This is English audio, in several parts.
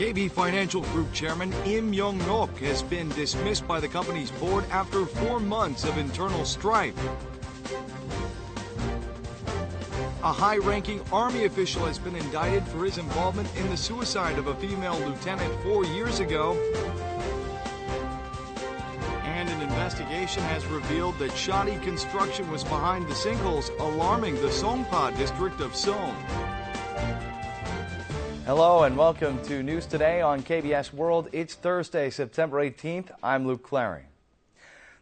KB Financial Group Chairman Lim Young-rok has been dismissed by the company's board after 4 months of internal strife. A high-ranking Army official has been indicted for his involvement in the suicide of a female lieutenant 4 years ago. And an investigation has revealed that shoddy construction was behind the sinkholes, alarming the Songpa district of Seoul. Hello and welcome to News Today on KBS World. It's Thursday, September 18th. I'm Luke Clary.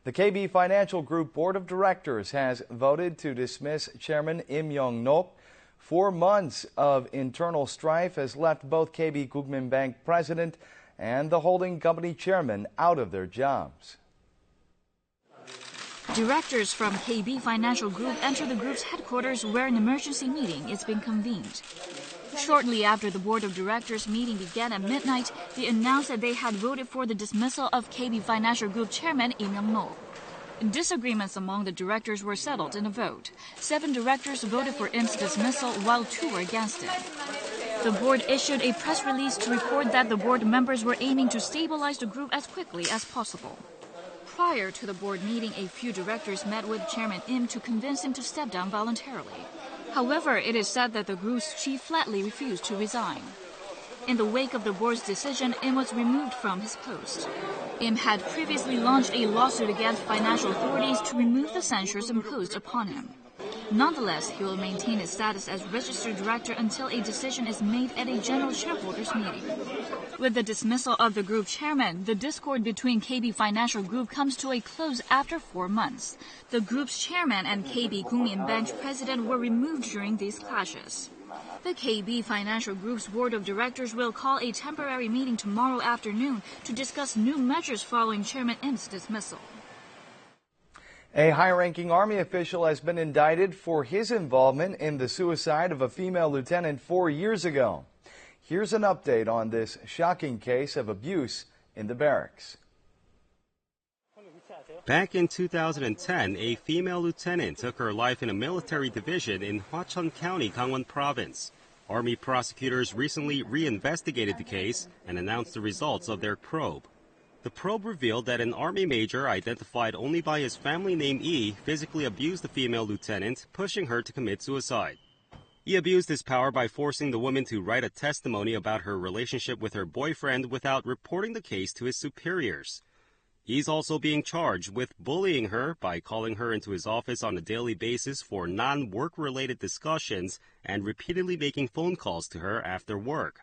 The KB Financial Group Board of Directors has voted to dismiss Chairman Lim Young-rok. 4 months of internal strife has left both KB Kookmin Bank President and the holding company chairman out of their jobs. Directors from KB Financial Group enter the group's headquarters where an emergency meeting is being convened. Shortly after the board of directors meeting began at midnight, they announced that they had voted for the dismissal of KB Financial Group chairman Lim Young-rok. Disagreements among the directors were settled in a vote. 7 directors voted for Im's dismissal while 2 were against it. The board issued a press release to report that the board members were aiming to stabilize the group as quickly as possible. Prior to the board meeting, a few directors met with Chairman Im to convince him to step down voluntarily. However, it is said that the group's chief flatly refused to resign. In the wake of the board's decision, Im was removed from his post. Im had previously launched a lawsuit against financial authorities to remove the censures imposed upon him. Nonetheless, he will maintain his status as registered director until a decision is made at a general shareholders meeting. With the dismissal of the group chairman, the discord between KB Financial Group comes to a close after 4 months. The group's chairman and KB Kookmin Bank President were removed during these clashes. The KB Financial Group's board of directors will call a temporary meeting tomorrow afternoon to discuss new measures following Chairman Im's dismissal. A high-ranking Army official has been indicted for his involvement in the suicide of a female lieutenant 4 years ago. Here's an update on this shocking case of abuse in the barracks. Back in 2010, a female lieutenant took her life in a military division in Hwacheon County, Gangwon Province. Army prosecutors recently reinvestigated the case and announced the results of their probe. The probe revealed that an Army major, identified only by his family name E, physically abused the female lieutenant, pushing her to commit suicide. He abused his power by forcing the woman to write a testimony about her relationship with her boyfriend without reporting the case to his superiors. He's also being charged with bullying her by calling her into his office on a daily basis for non-work-related discussions and repeatedly making phone calls to her after work.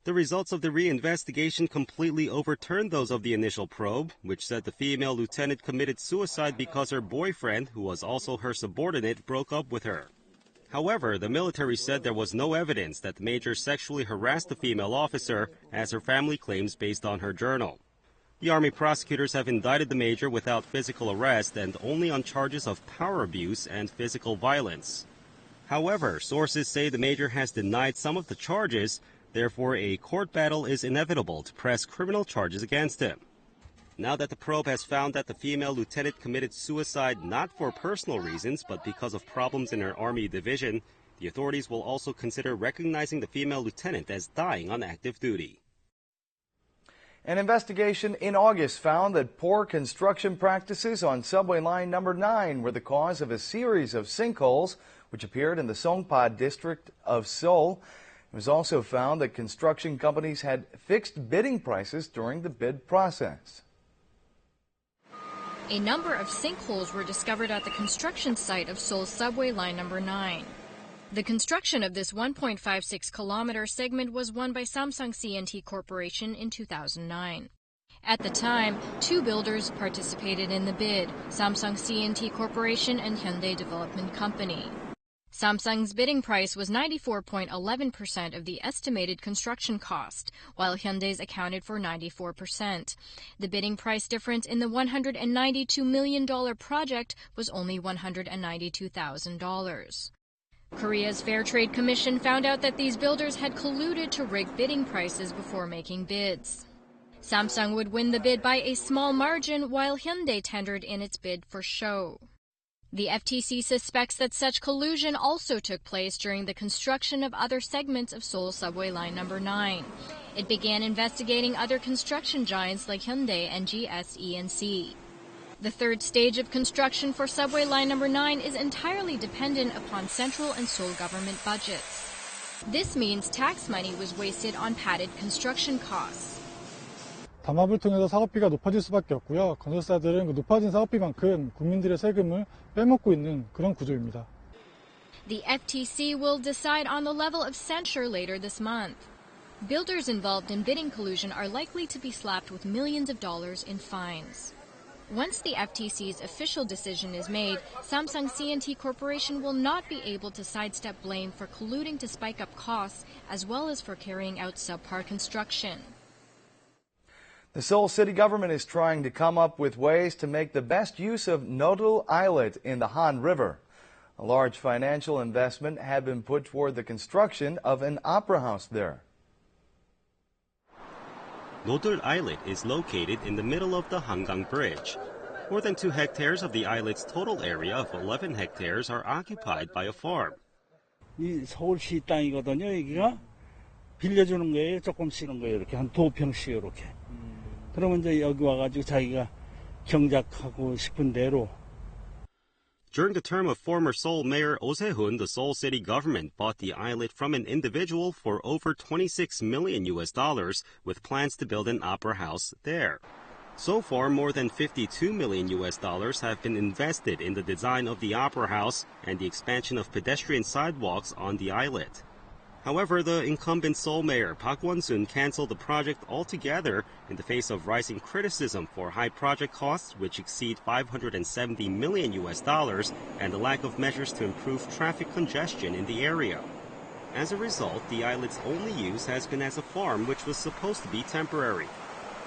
The results of the reinvestigation completely overturned those of the initial probe, which said the female lieutenant committed suicide because her boyfriend, who was also her subordinate, broke up with her. However, the military said there was no evidence that the major sexually harassed the female officer, as her family claims based on her journal. The Army prosecutors have indicted the major without physical arrest and only on charges of power abuse and physical violence. However, sources say the major has denied some of the charges. Therefore, a court battle is inevitable to press criminal charges against him. Now that the probe has found that the female lieutenant committed suicide not for personal reasons, but because of problems in her Army division, the authorities will also consider recognizing the female lieutenant as dying on active duty. An investigation in August found that poor construction practices on subway line number 9 were the cause of a series of sinkholes, which appeared in the Songpa district of Seoul. It was also found that construction companies had fixed bidding prices during the bid process. A number of sinkholes were discovered at the construction site of Seoul's subway line number 9. The construction of this 1.56-kilometer segment was won by Samsung C&T Corporation in 2009. At the time, 2 builders participated in the bid, Samsung C&T Corporation and Hyundai Development Company. Samsung's bidding price was 94.11% of the estimated construction cost, while Hyundai's accounted for 94%. The bidding price difference in the $192 million project was only $192,000. Korea's Fair Trade Commission found out that these builders had colluded to rig bidding prices before making bids. Samsung would win the bid by a small margin, while Hyundai tendered in its bid for show. The FTC suspects that such collusion also took place during the construction of other segments of Seoul Subway Line No. 9. It began investigating other construction giants like Hyundai and GSE&C. The third stage of construction for Subway Line No. 9 is entirely dependent upon central and Seoul government budgets. This means tax money was wasted on padded construction costs. 담합을 통해서 사업비가 높아질 수밖에 없고요. 건설사들은 그 높아진 사업비만큼 국민들의 세금을 빼먹고 있는 그런 구조입니다. The FTC will decide on the level of censure later this month. Builders involved in bidding collusion are likely to be slapped with millions of dollars in fines. Once the FTC's official decision is made, Samsung C&T Corporation will not be able to sidestep blame for colluding to spike up costs as well as for carrying out subpar construction. The Seoul city government is trying to come up with ways to make the best use of Nodul Islet in the Han River. A large financial investment had been put toward the construction of an opera house there. Nodul Islet is located in the middle of the Hangang Bridge. More than 2 hectares of the islet's total area of 11 hectares are occupied by a farm. 이 서울시 땅이거든요. 여기가 빌려주는 거예요. 조금 쓰는 거예요. 이렇게 한 2평씩 이렇게. 그러면 이제 여기 와가지고 자기가 경작하고 싶은 대로. During the term of former Seoul Mayor Oh Se-hoon, the Seoul city government bought the islet from an individual for over $26 million with plans to build an opera house there. So far, more than $52 million have been invested in the design of the opera house and the expansion of pedestrian sidewalks on the islet. However, the incumbent Seoul Mayor Park Won-soon canceled the project altogether in the face of rising criticism for high project costs, which exceed $570 million, and the lack of measures to improve traffic congestion in the area. As a result, the islet's only use has been as a farm, which was supposed to be temporary.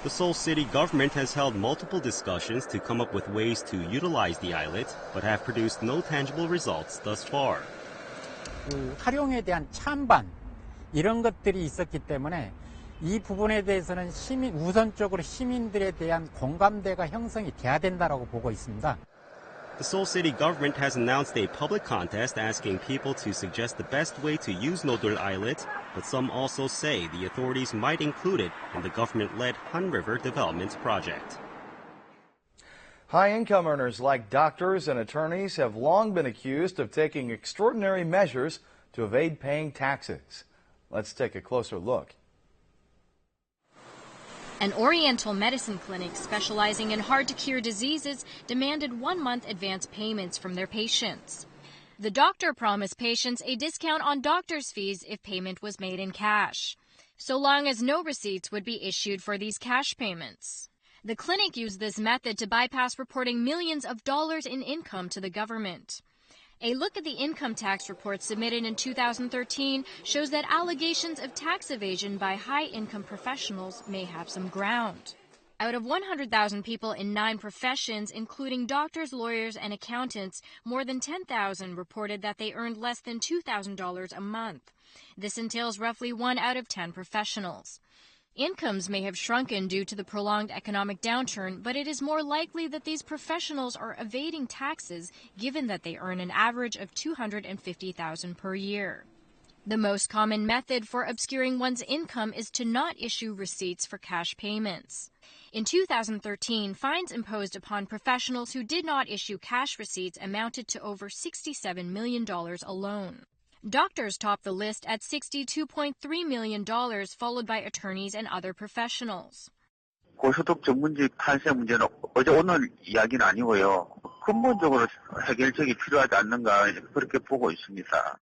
The Seoul city government has held multiple discussions to come up with ways to utilize the islet, but have produced no tangible results thus far. 그 활용에 대한 찬반 이런 것들이 있었기 때문에 이 부분에 대해서는 우선적으로 시민들에 대한 공감대가 형성이 돼야 된다라고 보고 있습니다. The Seoul city government has announced a public contest asking people to suggest the best way to use Nodul Islet, but some also say the authorities might include it in the government-led Han River Development Project. High-income earners like doctors and attorneys have long been accused of taking extraordinary measures to evade paying taxes. Let's take a closer look. An Oriental medicine clinic specializing in hard-to-cure diseases demanded 1-month advance payments from their patients. The doctor promised patients a discount on doctor's fees if payment was made in cash, so long as no receipts would be issued for these cash payments. The clinic used this method to bypass reporting millions of dollars in income to the government. A look at the income tax report submitted in 2013 shows that allegations of tax evasion by high-income professionals may have some ground. Out of 100,000 people in 9 professions, including doctors, lawyers, and accountants, more than 10,000 reported that they earned less than $2,000 a month. This entails roughly 1 out of 10 professionals. Incomes may have shrunken due to the prolonged economic downturn, but it is more likely that these professionals are evading taxes given that they earn an average of $250,000 per year. The most common method for obscuring one's income is to not issue receipts for cash payments. In 2013, fines imposed upon professionals who did not issue cash receipts amounted to over $67 million alone. Doctors topped the list at $62.3 million, followed by attorneys and other professionals. 고소득 전문직 탄생 문제는 어제 오늘 이야기는 아니고요. 근본적으로 해결책이 필요하지 않는가 그렇게 보고 있습니다.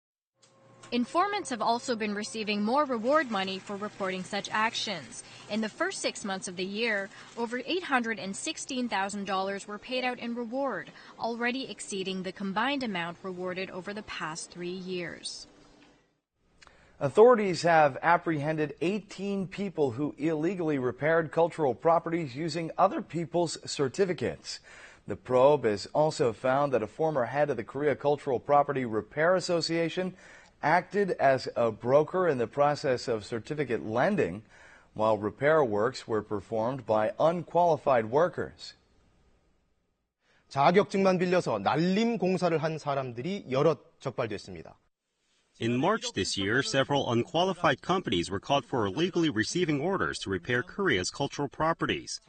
Informants have also been receiving more reward money for reporting such actions. In the first 6 months of the year, over $816,000 were paid out in reward, already exceeding the combined amount rewarded over the past 3 years. Authorities have apprehended 18 people who illegally repaired cultural properties using other people's certificates. The probe has also found that a former head of the Korea Cultural Property Repair Association acted as a broker in the process of certificate lending, while repair works were performed by unqualified workers. 자격증만 빌려서 날림 공사를 한 사람들이 여럿 적발됐습니다. In March this year, several unqualified companies were caught for illegally receiving orders to repair Korea's cultural properties.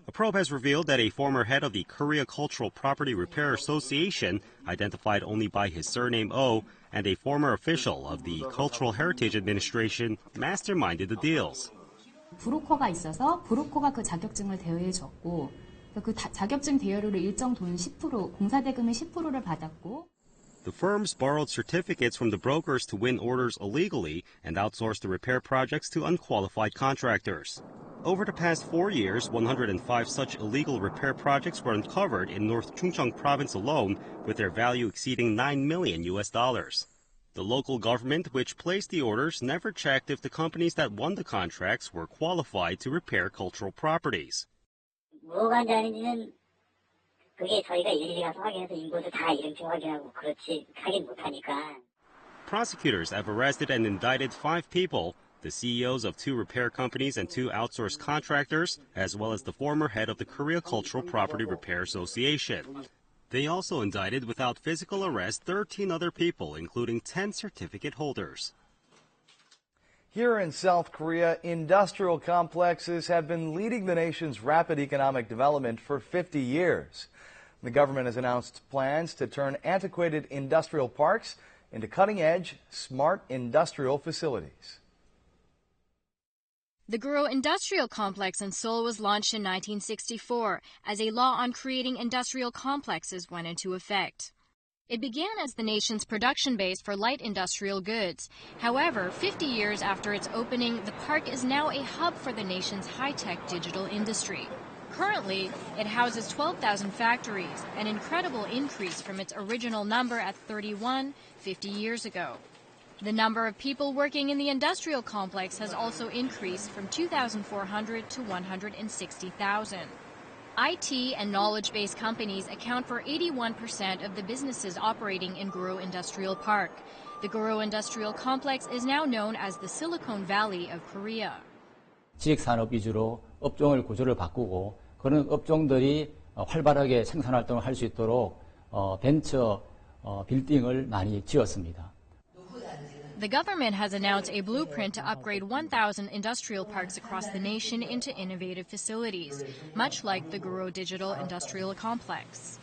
A probe has revealed that a former head of the Korea Cultural Property Repair Association, identified only by his surname Oh, and a former official of the Cultural Heritage Administration masterminded the deals. 브로커가 있어서 브로커가 그 자격증을 대여해줬고 그 자격증 대여료로 일정 돈 10%, 공사대금의 10%를 받았고 The firms borrowed certificates from the brokers to win orders illegally and outsourced the repair projects to unqualified contractors. Over the past 4 years, 105 such illegal repair projects were uncovered in North Chungcheong Province alone, with their value exceeding $9 million. The local government, which placed the orders, never checked if the companies that won the contracts were qualified to repair cultural properties. 뭐가 아닌지는 그게 저희가 일일이 가서 확인해서 인고도 다 이름표 확인하고 그렇지 확인 못하니까. Prosecutors have arrested and indicted 5 people, the CEOs of 2 repair companies and 2 outsourced contractors, as well as the former head of the Korea Cultural Property Repair Association. They also indicted without physical arrest 13 other people, including 10 certificate holders. Here in South Korea, industrial complexes have been leading the nation's rapid economic development for 50 years. The government has announced plans to turn antiquated industrial parks into cutting-edge, smart industrial facilities. The Guro Industrial Complex in Seoul was launched in 1964 as a law on creating industrial complexes went into effect. It began as the nation's production base for light industrial goods. However, 50 years after its opening, the park is now a hub for the nation's high-tech digital industry. Currently, it houses 12,000 factories, an incredible increase from its original number at 31 50 years ago. The number of people working in the industrial complex has also increased from 2,400 to 160,000. IT and knowledge-based companies account for 81% of the businesses operating in Guro Industrial Park. The Guro Industrial Complex is now known as the Silicon Valley of Korea. 지식산업 위주로 업종을 구조를 바꾸고 그런 업종들이 활발하게 생산활동을 할 수 있도록 벤처 빌딩을 많이 지었습니다. The government has announced a blueprint to upgrade 1,000 industrial parks across the nation into innovative facilities, much like the Guro Digital Industrial Complex.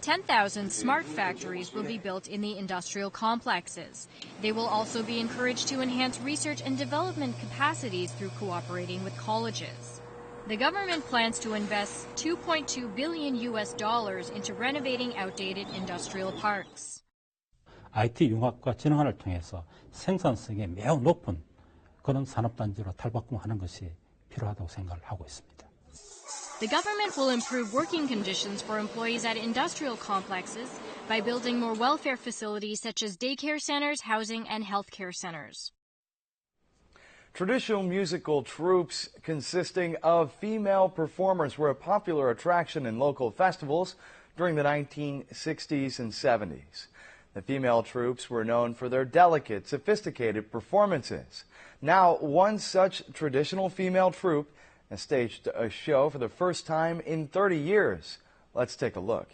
10,000 smart factories will be built in the industrial complexes. They will also be encouraged to enhance research and development capacities through cooperating with colleges. The government plans to invest $2.2 billion into renovating outdated industrial parks. IT 융합과 진흥화를 통해서 생산성이 매우 높은 그런 산업단지로 탈바꿈하는 것이 필요하다고 생각을 하고 있습니다. The government will improve working conditions for employees at industrial complexes by building more welfare facilities such as daycare centers, housing, and healthcare centers. Traditional musical troupes consisting of female performers were a popular attraction in local festivals during the 1960s and 70s. The female troupes were known for their delicate, sophisticated performances. Now, one such traditional female troupe has staged a show for the first time in 30 years. Let's take a look.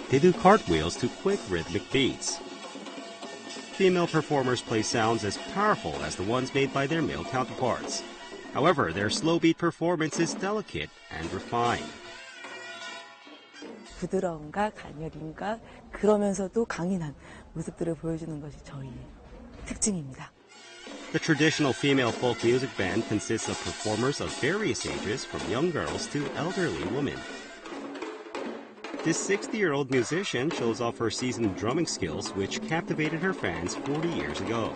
They do cartwheels to quick rhythmic beats. Female performers play sounds as powerful as the ones made by their male counterparts. However, their slow beat performance is delicate and refined. 부드러움과 가녀림과 그러면서도 강인한 모습들을 보여주는 것이 저희의 특징입니다. The traditional female folk music band consists of performers of various ages, from young girls to elderly women. This 60-year-old musician shows off her seasoned drumming skills, which captivated her fans 40 years ago.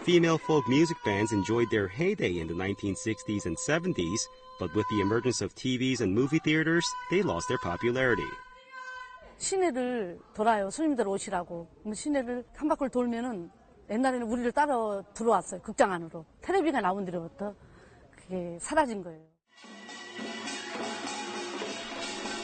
Female folk music bands enjoyed their heyday in the 1960s and 70s, but with the emergence of TVs and movie theaters, they lost their popularity. 시내를 돌아요. 손님들 오시라고. 시내를 한 바퀴 돌면은 옛날에는 우리를 따라 들어왔어요. 극장 안으로. 텔레비가 나온 뒤로부터 그게 사라진 거예요.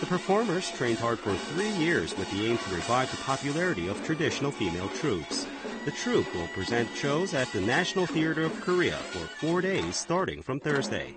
The performers trained hard for 3 years with the aim to revive the popularity of traditional female troupes. The troupe will present shows at the National Theater of Korea for 4 days starting from Thursday.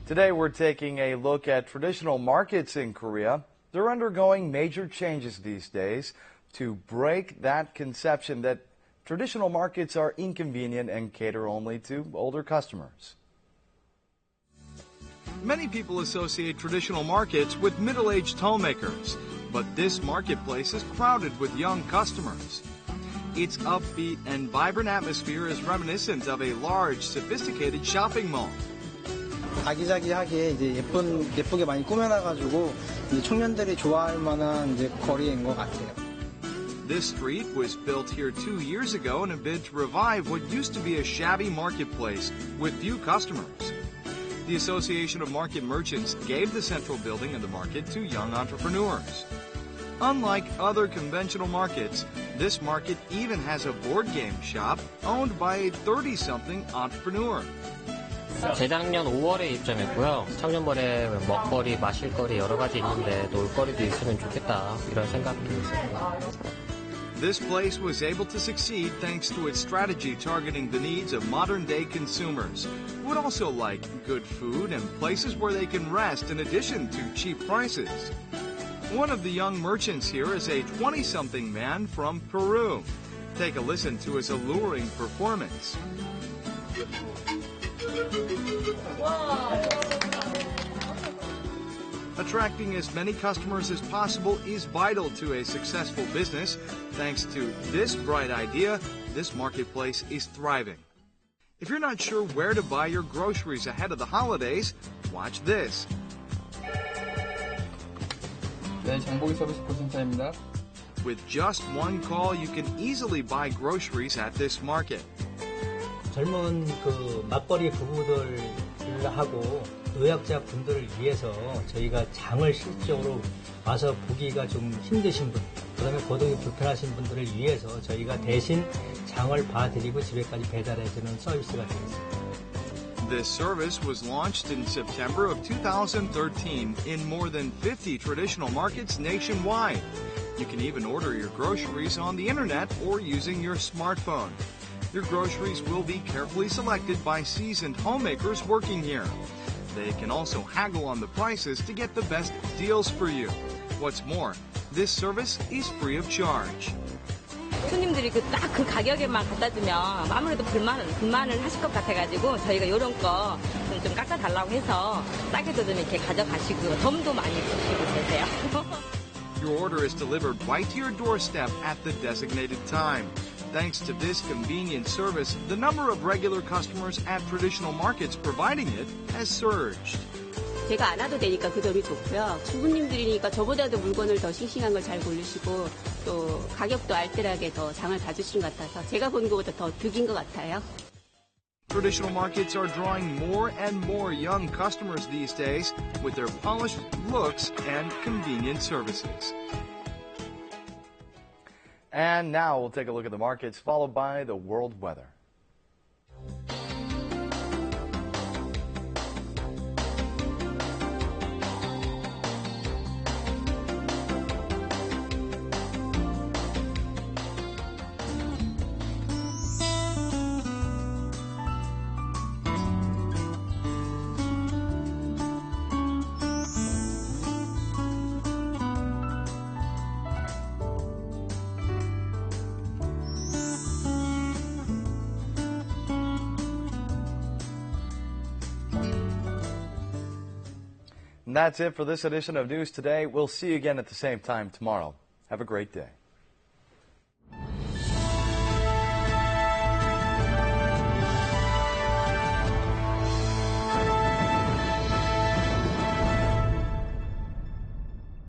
Today we're taking a look at traditional markets in Korea. They're undergoing major changes these days to break that conception that traditional markets are inconvenient and cater only to older customers. Many people associate traditional markets with middle-aged homemakers, but this marketplace is crowded with young customers. Its upbeat and vibrant atmosphere is reminiscent of a large, sophisticated shopping mall. 아기자기하게 이제 예쁘게 많이 꾸며놔가지고 이제 청년들이 좋아할 만한 이제 거리인 것 같아요. This street was built here 2 years ago in a bid to revive what used to be a shabby marketplace with few customers. The Association of Market Merchants gave the central building of the market to young entrepreneurs. Unlike other conventional markets, this market even has a board game shop owned by a 30-something entrepreneur. 재작년 5월에 입점했고요. 청년몰에 먹거리, 마실거리 여러 가지 있는데 놀거리도 있으면 좋겠다 이런 생각도 있었고요. This place was able to succeed thanks to its strategy targeting the needs of modern-day consumers who would also like good food and places where they can rest in addition to cheap prices. One of the young merchants here is a 20-something man from Peru. Take a listen to his alluring performance. Attracting as many customers as possible is vital to a successful business. Thanks to this bright idea, this marketplace is thriving. If you're not sure where to buy your groceries ahead of the holidays, watch this. 네, 장보기 서비스 보증사입니다. With just one call, you can easily buy groceries at this market. 젊은 그 맞벌이 부부들하고 노약자 분들을 위해서 저희가 장을 실질적으로 와서 보기가 좀 힘드신 분, 그다음에 거동이 불편하신 분들을 위해서 저희가 대신 장을 봐드리고 집에까지 배달해주는 서비스가 되겠습니다. This service was launched in September of 2013 in more than 50 traditional markets nationwide. You can even order your groceries on the internet or using your smartphone. Your groceries will be carefully selected by seasoned homemakers working here. They can also haggle on the prices to get the best deals for you. What's more, this service is free of charge. 손님들이 딱 그 가격에만 갖다 주면 아무래도 불만을 하실 것 같아가지고 저희가 이런 거 좀 깎아달라고 해서 싸게도 좀 이렇게 가져가시고 덤도 많이 주시고 계세요. Your order is delivered right to your doorstep at the designated time. Thanks to this convenient service, the number of regular customers at traditional markets providing it has surged. 제가 안 와도 되니까 그 점이 좋고요. 주부님들이니까 저보다도 물건을 더 싱싱한 걸 잘 고르시고 또 가격도 알뜰하게 더 장을 봐주신 것 같아서 제가 본 것보다 더 득인 것 같아요. Traditional markets are drawing more and more young customers these days with their polished looks and convenient services. And now we'll take a look at the markets, followed by the world weather. And that's it for this edition of News Today. We'll see you again at the same time tomorrow. Have a great day.